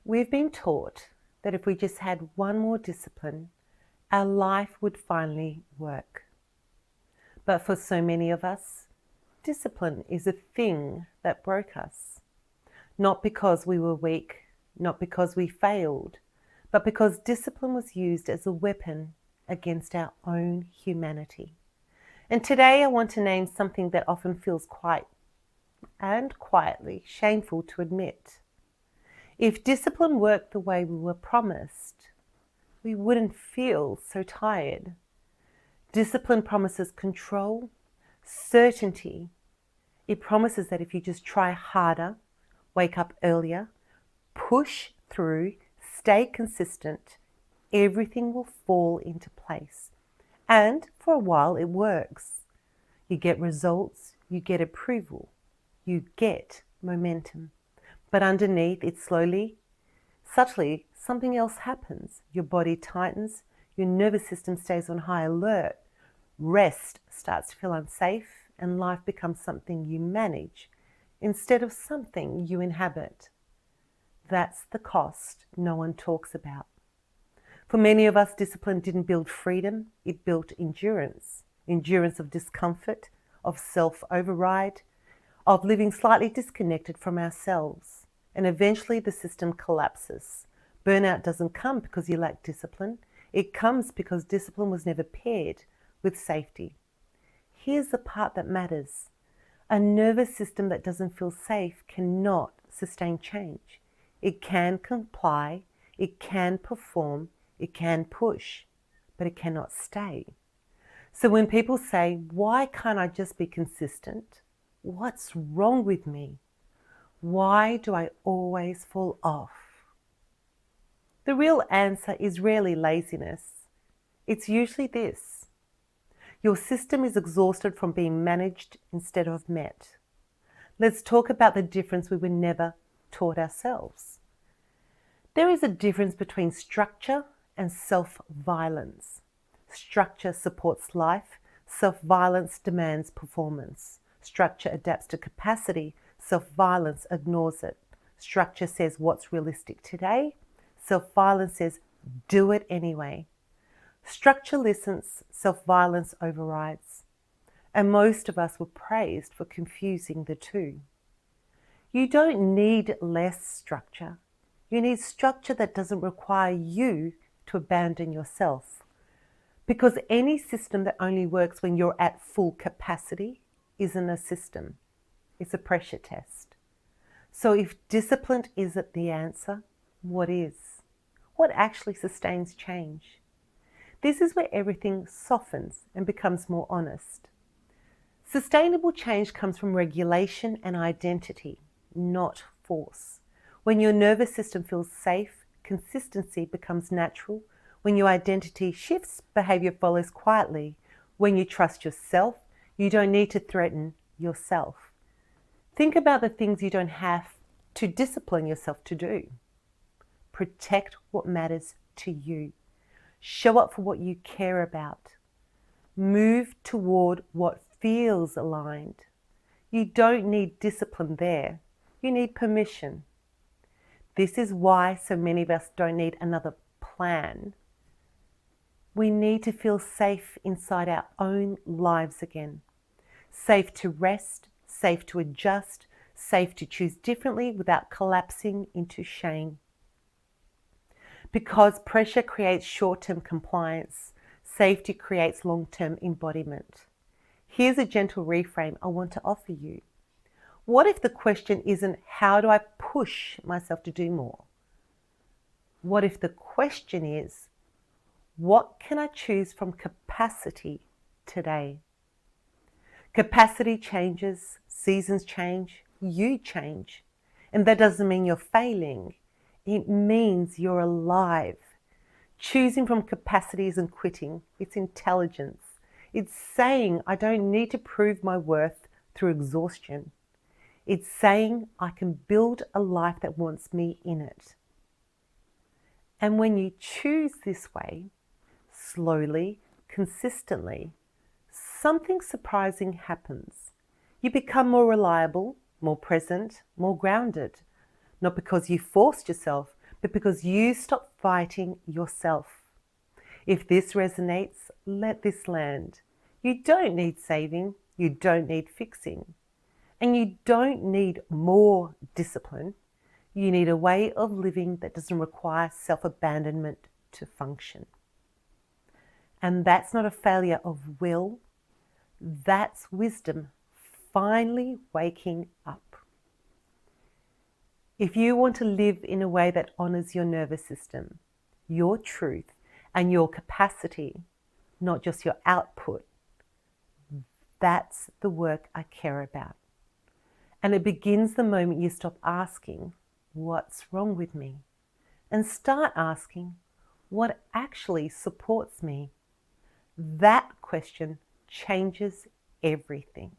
We've been taught that if we just had one more discipline, our life would finally work. But for so many of us, discipline is a thing that broke us. Not because we were weak, not because we failed, but because discipline was used as a weapon against our own humanity. And today I want to name something that often feels quite and quietly shameful to admit. If discipline worked the way we were promised, we wouldn't feel so tired. Discipline promises control, certainty. It promises that if you just try harder, wake up earlier, push through, stay consistent, everything will fall into place. And for a while it works. You get results, you get approval, you get momentum. But underneath it slowly, subtly, something else happens. Your body tightens, your nervous system stays on high alert, rest starts to feel unsafe, and life becomes something you manage instead of something you inhabit. That's the cost no one talks about. For many of us, discipline didn't build freedom, it built endurance. Endurance of discomfort, of self-override, of living slightly disconnected from ourselves. And eventually the system collapses. Burnout doesn't come because you lack discipline. It comes because discipline was never paired with safety. Here's the part that matters. A nervous system that doesn't feel safe cannot sustain change. It can comply, it can perform, it can push, but it cannot stay. So when people say, why can't I just be consistent? What's wrong with me? Why do I always fall off? The real answer is rarely laziness. It's usually this. Your system is exhausted from being managed instead of met. Let's talk about the difference we were never taught ourselves. There is a difference between structure and self-violence. Structure supports life, self-violence demands performance. Structure adapts to capacity, self-violence ignores it. Structure says what's realistic today, self-violence says do it anyway. Structure listens, self-violence overrides. And most of us were praised for confusing the two. You don't need less structure. You need structure that doesn't require you to abandon yourself. Because any system that only works when you're at full capacity isn't a system. It's a pressure test. So if discipline isn't the answer, what is? What actually sustains change? This is where everything softens and becomes more honest. Sustainable change comes from regulation and identity, not force. When your nervous system feels safe, consistency becomes natural. When your identity shifts, behavior follows quietly. When you trust yourself, you don't need to threaten yourself. Think about the things you don't have to discipline yourself to do. Protect what matters to you. Show up for what you care about. Move toward what feels aligned. You don't need discipline there. You need permission. This is why so many of us don't need another plan. We need to feel safe inside our own lives again. Safe to rest, safe to adjust, safe to choose differently without collapsing into shame. Because pressure creates short-term compliance, safety creates long-term embodiment. Here's a gentle reframe I want to offer you. What if the question isn't, how do I push myself to do more? What if the question is, what can I choose from capacity today? Capacity changes, seasons change, you change. And that doesn't mean you're failing. It means you're alive. Choosing from capacity isn't quitting, it's intelligence. It's saying I don't need to prove my worth through exhaustion. It's saying I can build a life that wants me in it. And when you choose this way, slowly, consistently, something surprising happens. You become more reliable, more present, more grounded. Not because you forced yourself, but because you stop fighting yourself. If this resonates, let this land. You don't need saving, you don't need fixing, and you don't need more discipline. You need a way of living that doesn't require self-abandonment to function. And that's not a failure of will, that's wisdom finally waking up. If you want to live in a way that honors your nervous system, your truth, and your capacity, not just your output, that's the work I care about. And it begins the moment you stop asking, what's wrong with me? And start asking, what actually supports me? That question changes everything.